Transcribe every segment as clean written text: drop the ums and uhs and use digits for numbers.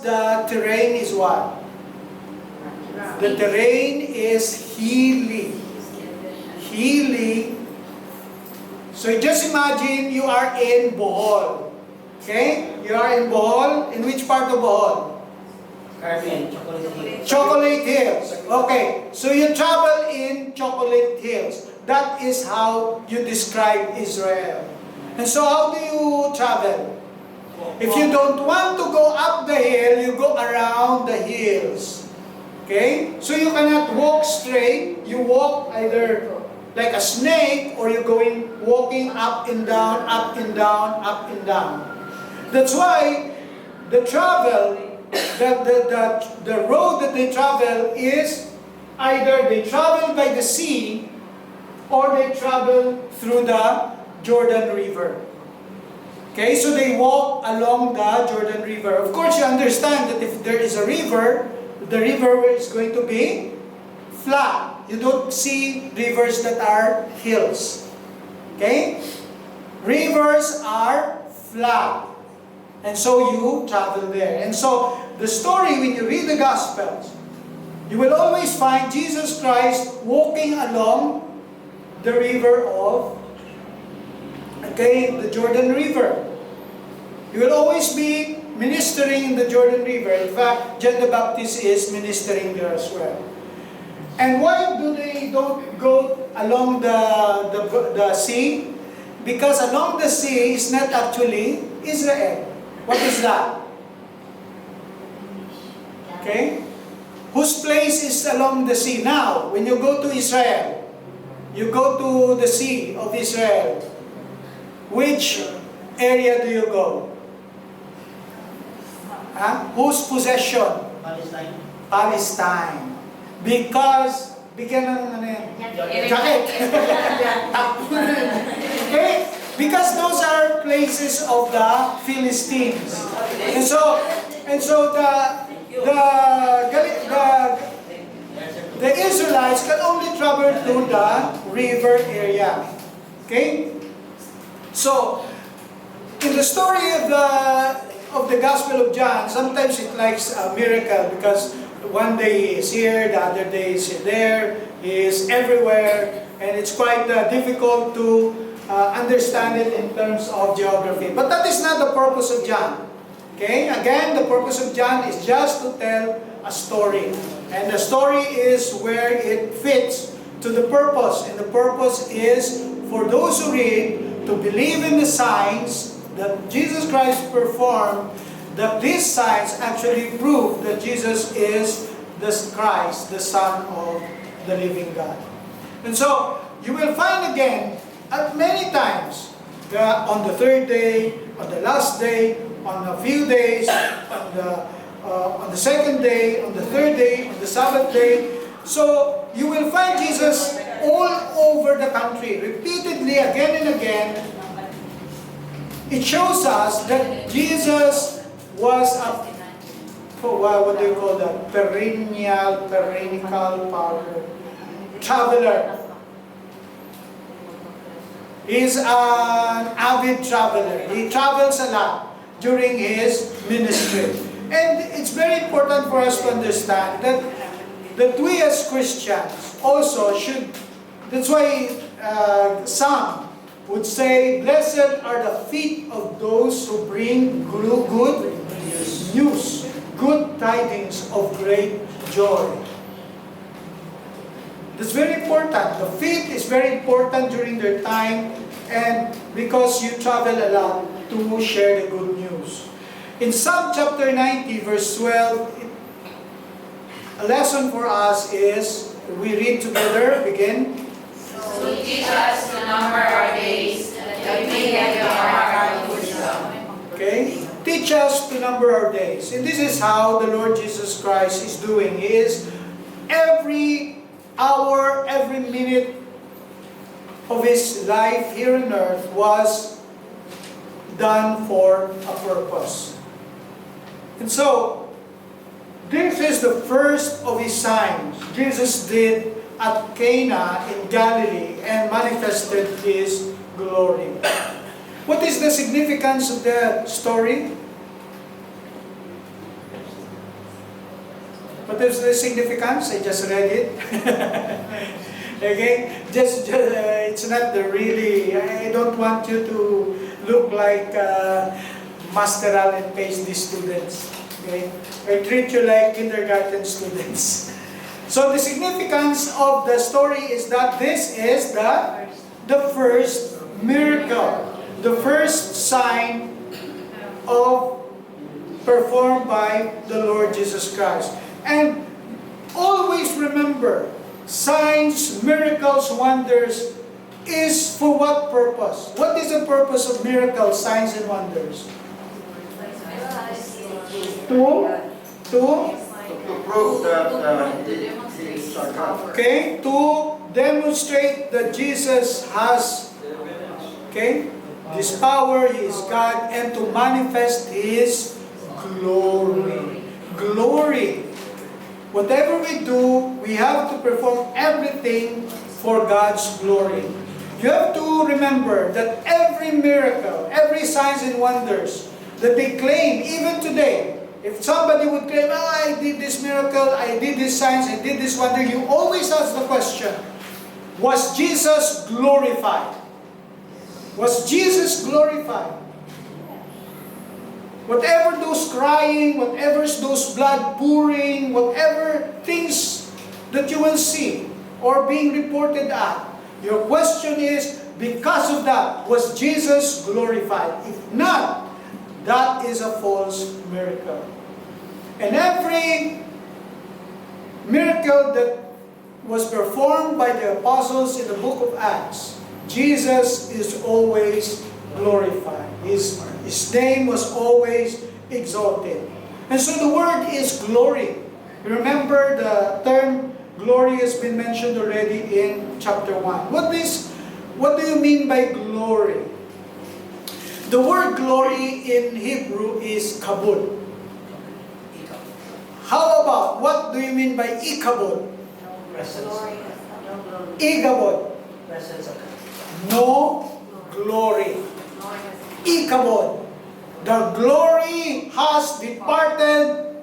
the terrain is what? The terrain is hilly. Hilly. So just imagine you are in Bohol. Okay? You are in Bohol. In which part of Bohol? Chocolate Hills. Okay. So you travel in Chocolate Hills. That is how you describe Israel. And so how do you travel? If you don't want to go up the hill, you go around the hills. Okay? So you cannot walk straight. You walk either like a snake, or you're walking up and down, up and down, up and down. That's why the road that they travel is either they travel by the sea or they travel through the Jordan River. Okay, so they walk along the Jordan River. Of course, you understand that if there is a river, the river is going to be flat. You don't see rivers that are hills. Okay? Rivers are flat. And so you travel there. And so the story, when you read the Gospels, you will always find Jesus Christ walking along the river of, the Jordan River. He will always be ministering in the Jordan River. In fact, John the Baptist is ministering there as well. And why do they don't go along the sea? Because along the sea is not actually Israel. What is that? Okay? Whose place is along the sea? Now, when you go to Israel, you go to the sea of Israel. Which area do you go? Whose possession? Palestine. Palestine. Because, bigyan ng jacket. Okay? Because those are places of the Philistines. And so the Israelites can only travel through the river area. Okay? So, in the story of the Gospel of John, sometimes it likes a miracle because one day he is here, the other day he is there, he is everywhere, and it's quite difficult to understand it in terms of geography. But that is not the purpose of John. Okay? Again, the purpose of John is just to tell a story. And the story is where it fits to the purpose. And the purpose is for those who read to believe in the signs that Jesus Christ performed, that these signs actually prove that Jesus is the Christ, the Son of the living God. And so, you will find again, at many times, on the third day, on the last day, on a few days, on the second day, on the third day, on the Sabbath day. So, you will find Jesus all over the country, repeatedly, again and again. It shows us that Jesus was a, what do you call that? Perennial traveler. He's an avid traveler. He travels a lot during his ministry. And it's very important for us to understand that we as Christians also should, that's why some would say, blessed are the feet of those who bring good news, good tidings of great joy. That's very important. The feet is very important during their time, and because you travel a lot to share the good news. In Psalm chapter 90, verse 12, a lesson for us is, we read together, begin. So teach us to number our days, that we may get our heart wisdom. Okay? Teach us to number our days. And this is how the Lord Jesus Christ is doing. He is every hour, every minute of His life here on earth was done for a purpose. And so, this is the first of His signs Jesus did at Cana in Galilee and manifested His glory. What is the significance of the story? What is the significance? I just read it. Okay? It's not the really, I don't want you to look like masteral and PhD students. Okay? I treat you like kindergarten students. So the significance of the story is that this is the first miracle, the first sign of performed by the Lord Jesus Christ. And always remember, signs, miracles, wonders is for what purpose? What is the purpose of miracles, signs, and wonders? To prove that Okay, to demonstrate that Jesus has, okay, this power, He is God, and to manifest His glory. Glory. Whatever we do, we have to perform everything for God's glory. You have to remember that every miracle, every signs and wonders that they claim, even today, if somebody would claim, I did this miracle, I did this signs, I did this wonder, you always ask the question, was Jesus glorified? Was Jesus glorified? Whatever those crying, whatever those blood pouring, whatever things that you will see or being reported at, your question is, because of that, was Jesus glorified? If not, that is a false miracle. And every miracle that was performed by the apostles in the book of Acts, Jesus is always glorified. His name was always exalted. And so the word is glory. Remember, the term glory has been mentioned already in chapter 1. What do you mean by glory? The word glory in Hebrew is kabod. How about, what do you mean by ikabod? Ikabod. No glory. Ikabod. The glory has departed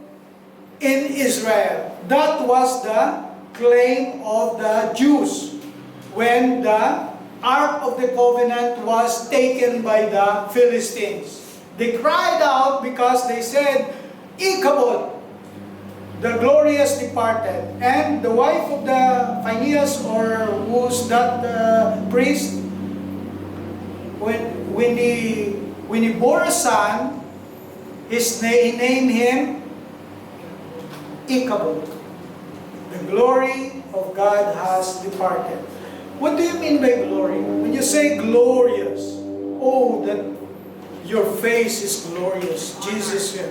in Israel. That was the claim of the Jews when the Ark of the Covenant was taken by the Philistines. They cried out because they said, Ikabod, the glory has departed. And the wife of the Phinehas, or who's that priest, when he bore a son, he named him Ikabod. The glory of God has departed. What do you mean by glory? When you say glorious, oh, that your face is glorious, Jesus here.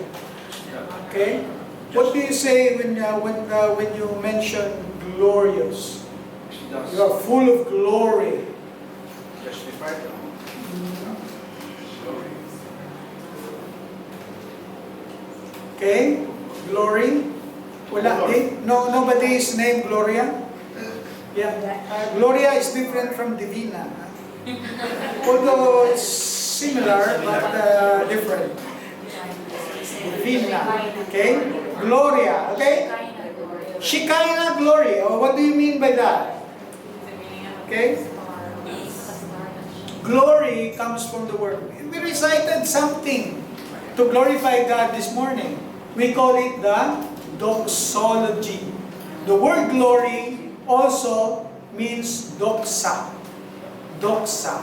Okay? What do you say when you mention glorious? You are full of glory. justified. Okay? Glory? Wala din? No, nobody is named Gloria? Yeah. Gloria is different from Divina. Although it's similar, but different. Divina. Okay? Gloria. Okay? Shekinah glory. Oh, what do you mean by that? Okay? Glory comes from the word. We recited something to glorify God this morning. We call it the doxology. The word glory also means doxa. Doxa.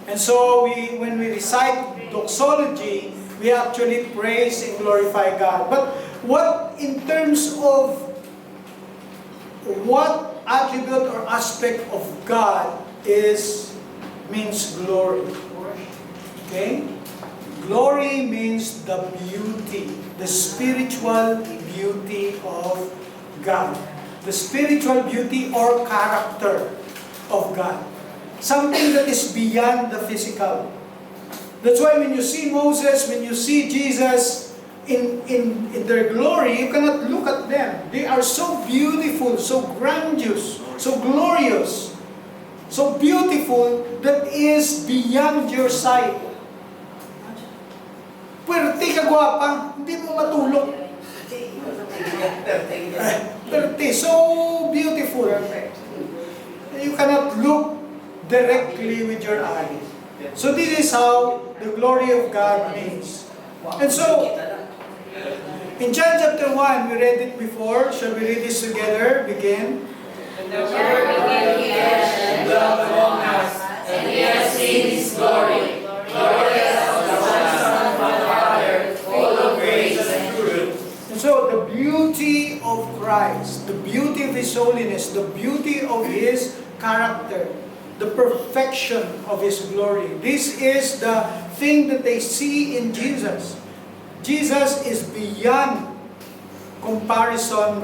And so when we recite doxology, we actually praise and glorify God. But what in terms of what attribute or aspect of God means glory? Okay? Glory means the beauty, the spiritual beauty of God. The spiritual beauty or character of God. Something that is beyond the physical. That's why when you see Moses, when you see Jesus in their glory, you cannot look at them. They are so beautiful, so grandiose, so glorious, so beautiful that is beyond your sight. Puwerte ka gwapa, hindi mo matulog. So beautiful. You cannot look directly with your eyes. So this is how the glory of God is. And so, in John chapter 1, we read it before. Shall we read this together? Begin. The Word became flesh and dwelt among us, and we have seen His glory, glorious as the one Son from the Father, full of grace and truth. And so, the beauty of Christ, the beauty of His holiness, the beauty of His character, the perfection of His glory. This is the thing that they see in Jesus. Jesus is beyond comparison